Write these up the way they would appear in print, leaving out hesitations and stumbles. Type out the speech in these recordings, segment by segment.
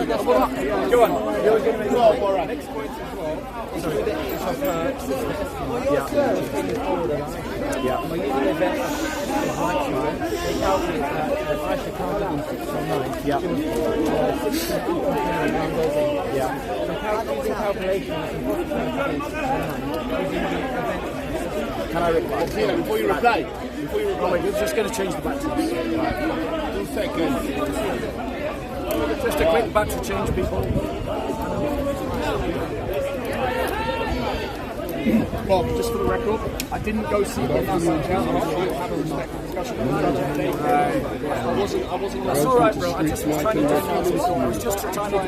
Go on. You're going to make the next point as well. Is with the age of By using the event of my child, they calculate that I should count it in 6 or 9. She was 6 around those ages. So using calculation, I can put it in 6 or 9 using the event. Can I reply? Before you reply, wait, we're just going to change the back to this. 2 seconds. Just a quick back to change, people. Bob, just for the record, I didn't go see the last one down. I was trying to have a respectful discussion. I wasn't. That's all right, bro. I just was trying to do it. I was just trying to do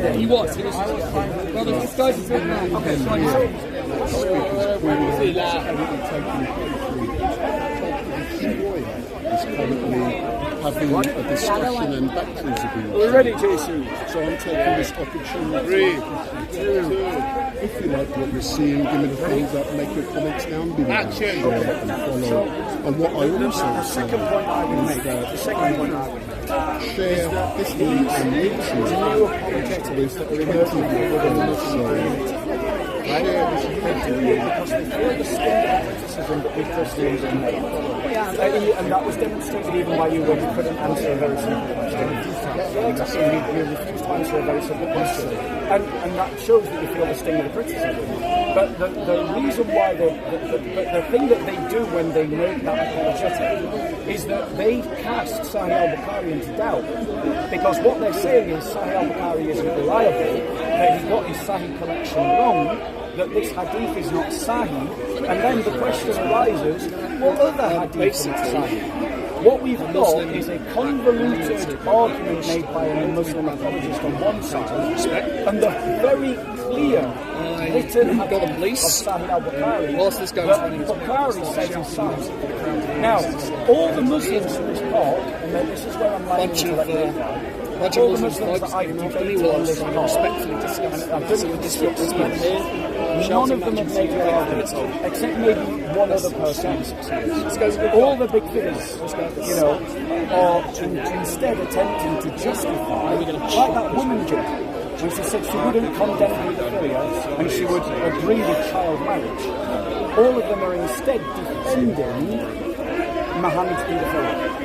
it. He was. Well, this guy's good now. Okay, having a discussion and batteries agreement. We're ready, JC. So I'm taking this opportunity if you like what you're seeing, give me the thumbs up, make your comments down below. Action! And follow. And what I also the second point I would make, share history and literature with share this because they feel the sting of criticism that we Christians and that was demonstrated even by you when you couldn't answer a very simple question. Yeah, exactly. You refused to answer a very simple question. And that shows that you feel the sting of the criticism. But the reason why the thing that they do when they make that apologetic is that they cast Sahih al-Bukhari into doubt. Because what they're saying is Sahih al-Bukhari isn't reliable, that he got his Sahih collection wrong, that this hadith is not Sahih, and then the question arises, what other hadith is not Sahih? What we've got is a convoluted argument made by a Muslim apologist on one side, and the very clear written hadith of Sahih al-Bukhari that Bukhari said is Sahih. Now, all the Muslims in this part, and this is where I'm likely to let you know, all the Muslims that I've debated on this part, I've done it none of them have made the argument, except maybe one other person. All the big figures, are instead attempting to justify, like that woman did, when she said she wouldn't condemn paedophilia and she would agree with child marriage. All of them are instead defending Muhammad's paedophilia.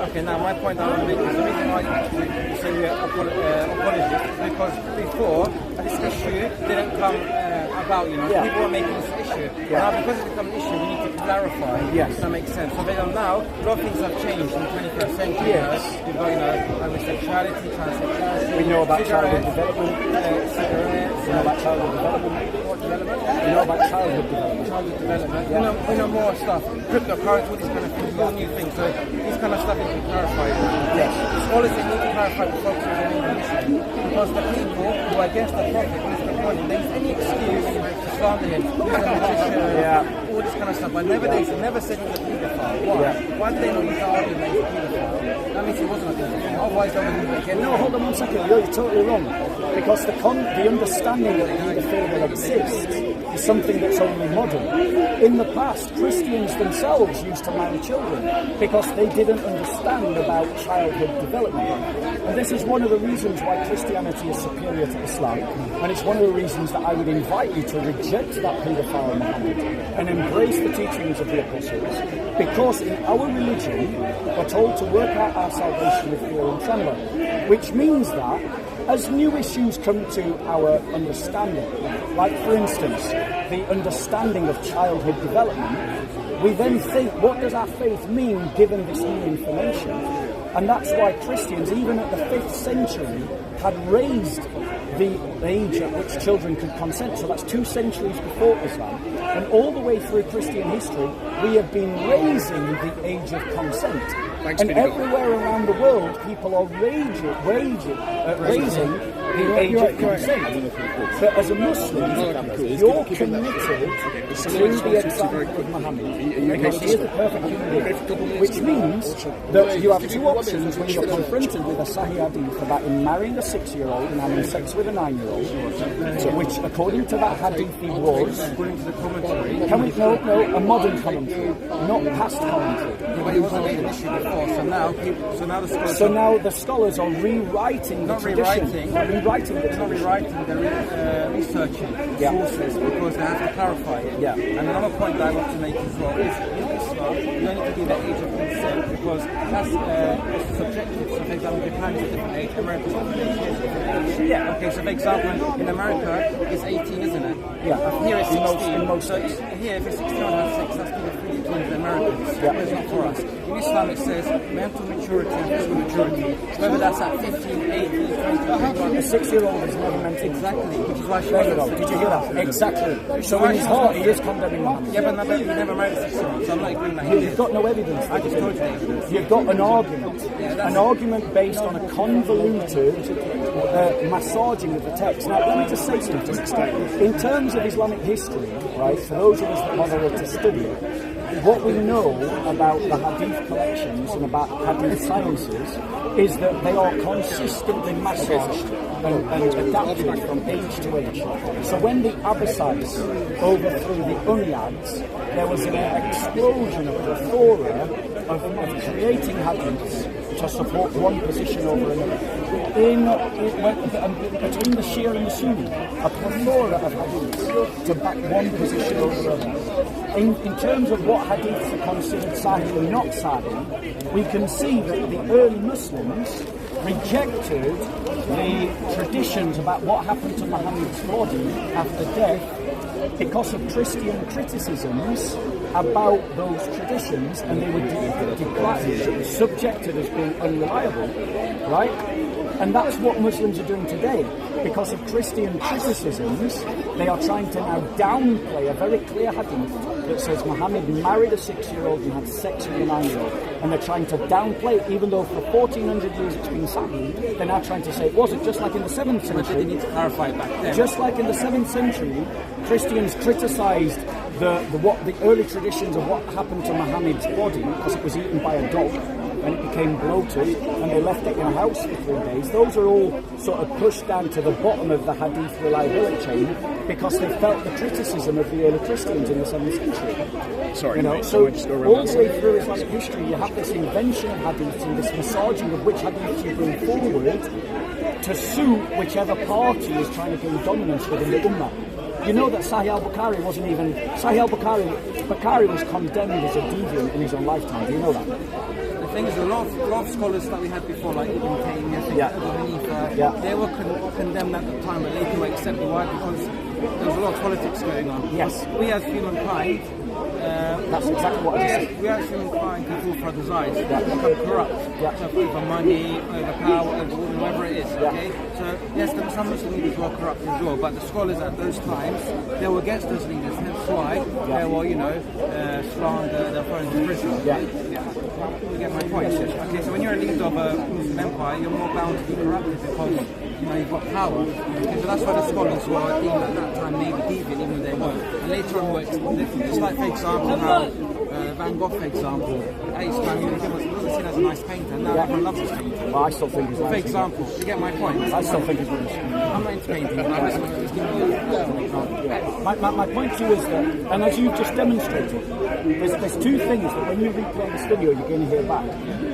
Okay, now my point I want to make is the reason why you say we are apologists because before this issue didn't come about, people were making this issue. Now because it's become an issue, we need to clarify. Yes. That makes sense. So now, a lot of things have changed in the 21st century. Yes. We've got, homosexuality, transsexuality. We know about childhood development. Cigarettes. We know about childhood development. What development? We know about childhood development. Childhood development. We know more stuff. Cryptocurrency, all these kind of things, all new things. So these kind of stuff is clarified. Yes. All this they need to clarify the focus of the issue. Because the people who are against the Prophet, there's any excuse to slander him, all this kind of stuff. But never they never said he was a paedophile. Why? Why did they not use the argument that he's a paedophile? That means he wasn't a paedophile. Otherwise they would have been. No, hold on 1 second. You're totally wrong. Because the understanding that paedophilia exists is something that's only modern. In the past, Christians themselves used to marry children because they didn't understand about childhood development. And this is one of the reasons why Christianity is superior to Islam. And it's one of the reasons that I would invite you to reject that paedophile Muhammad and embrace the teachings of the apostles. Because in our religion, we're told to work out our salvation with fear and trembling. Which means that as new issues come to our understanding, like for instance, the understanding of childhood development, we then think, what does our faith mean given this new information? And that's why Christians, even at the 5th century, had raised the age at which children could consent. So that's 2 centuries before Islam. And all the way through Christian history, we have been raising the age of consent. And everywhere around the world, people are raising the age of consent. But as a Muslim, you're committed to the example of Muhammad, because he is the perfect human being, which means that you have two options when you're confronted with a Sahih Hadith about him marrying a 6-year-old and having sex with a 9-year-old, so which according to that Hadith he was, according to the commentary. can we, no, a modern commentary, not past commentary. But it wasn't made an issue before, so now the scholars... So now the scholars are rewriting the tradition. It's not rewriting, they're researching sources because they have to clarify it. Yeah. And another point that I want to make as well is in Islam, you only give the age of consent because that's subjective. So for example, Japan is a different age, America is a different age, here's a different age. Yeah. Okay, so for example, in America, it's 18, isn't it? Yeah. Here it's 16. In most so here, if it's 16 or has 6, that's the freely between the Americans. Yeah. It's not for us. In Islam, it says mental maturity and physical maturity. Whether that's at 15, 18, 20, a 6-year-old is never meant to. Exactly, which is why she Did you hear that? Exactly. So in his heart, he is condemning Muhammad. Yeah, but he never married a 6-year-old, so I'm not agreeing that he did. You've got no evidence. I just told you the evidence. You've got an argument. An argument based on a convoluted massaging of the text. Now, let me just say something. In terms of Islamic history, right, for those of us that bother to study it, what we know about the Hadith collections and about Hadith sciences is that they are consistently massaged and adapted from age to age. So when the Abbasids overthrew the Umayyads, there was an explosion of plethora of creating Hadiths to support one position over another. Between the Shia and the Sunni, a plethora of hadiths to back one position over another. In terms of what hadiths are considered sahih and not sahih, we can see that the early Muslims rejected the traditions about what happened to Muhammad's body after death because of Christian criticisms about those traditions, and they were subjected as being unreliable, right? And that's what Muslims are doing today. Because of Christian criticisms, they are trying to now downplay a very clear hadith that says Muhammad married a 6-year-old and had sex with a 9-year-old. And they're trying to downplay it, even though for 1400 years it's been sahih. They're now trying to say it wasn't, just like in the 7th century. They need to clarify it back then. Just like in the 7th century, Christians criticised the early traditions of what happened to Muhammad's body because it was eaten by a dog and it became bloated and they left it in a house for 3 days. Those are all sort of pushed down to the bottom of the hadith reliability chain because they felt the criticism of the early Christians in the 7th century. Sorry, you know, mate, so all the way through Islamic history you have this invention of hadith and this massaging of which hadiths you bring forward to suit whichever party is trying to gain dominance within the ummah. You know that Sahih al-Bukhari wasn't even... Bukhari was condemned as a deviant in his own lifetime. Do you know that? The thing is, a lot of scholars that we had before, like Ibn Taymiyyah, Abu Hanifa, they were condemned at the time, but later were accepted. Why? Because there was a lot of politics going on. Yes. We as humankind... that's exactly what I just said. We as humankind can fall for our desires. Become corrupt. Over money, over power, over whatever it is. Okay? So, yes, there were some Muslim leaders who were corrupt as well, but the scholars at those times, they were against those leaders, hence why they were, slander, they're thrown into prison. You get my point. Okay, so when you're a leader of a Muslim empire, you're more bound to be corrupted because you've got power. Okay, so that's why the scholars were deemed at that time maybe deviant, even though they weren't. And later on, it's like, for example, how Van Gogh, for example, at his time, he wasn't seen as a nice painter. Now everyone loves his painting. Well, I still think he's nice. For example, you get my point. I still think he's nice. I'm not into painting, but I'm just giving you an example. My point to you is that, and as you've just demonstrated, there's two things that when you replay this video you're going to hear back.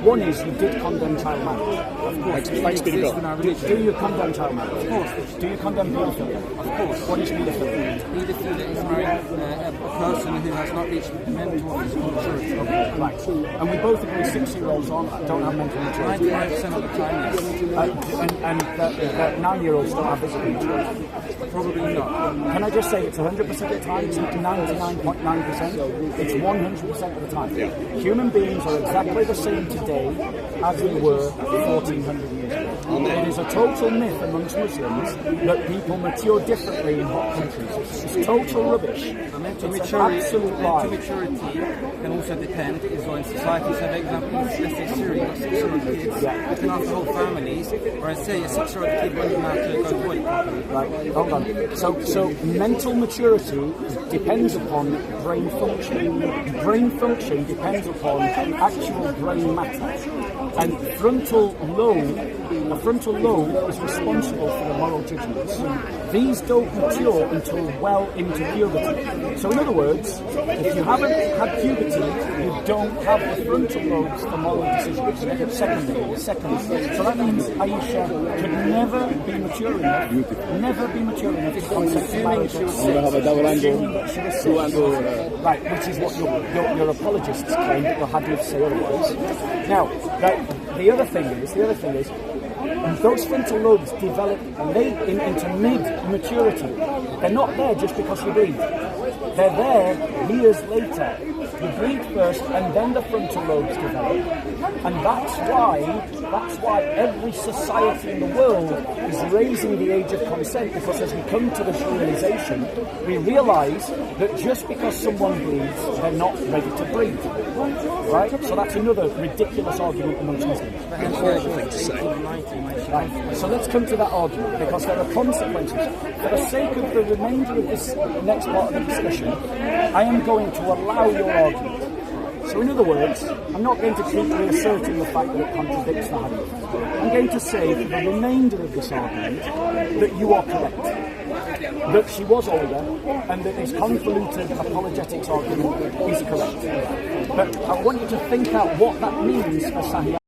One is you did condemn child marriage. Of course. Thanks be to God. Do you condemn child marriage? Of course. Do you condemn paedophilia? Of course. What is paedophilia? Paedophilia is marrying a person who has not reached mental or physical maturity. Okay, right. And we both agree 6-year-olds don't have mental maturity. 99% of the time, yes. And that 9-year-olds don't have physical maturity. Probably not. Can I just say it's 100% of the time? It's not 99.9%. It's 100% of the time. Human beings are exactly the same today as we were 1400 years ago. It is a total myth amongst Muslims that people mature differently in hot countries. It's total rubbish. Mental It's maturity, an absolute lie. maturity can also depend is on society. So, for example, let's say Syria, you've got 6-year-old kids looking after whole families, whereas say a 6-year-old kid won't even have to go to work properly. Right, hold on. So mental maturity depends upon brain function. Brain function depends upon actual brain matter. And the frontal lobe is responsible for the moral judgments. These don't mature until well into puberty. So in other words, if you haven't had puberty, you don't have the frontal lobes for moral decisions. Secondary. So that means Aisha could never be mature enough, to consent to marriage at 6. Assuming that she was 6. Right, which is what your apologists claim, that your hadith say otherwise. Now, the other thing is, those frontal lobes develop into mid-maturity. They're not there just because you breathe. They're there years later. You breathe first, and then the frontal lobes develop. And that's why every society in the world is raising the age of consent, because as we come to this realization, we realize that just because someone bleeds, they're not ready to breathe. Right? So that's another ridiculous argument amongst Muslims. Right. So let's come to that argument, because there are consequences. For the sake of the remainder of this next part of the discussion, I am going to allow your argument. So in other words, I'm not going to keep reasserting the fact that it contradicts the hadith. I'm going to say for the remainder of this argument that you are correct. That she was older, and that this convoluted apologetics argument is correct. But I want you to think out what that means for Sahih.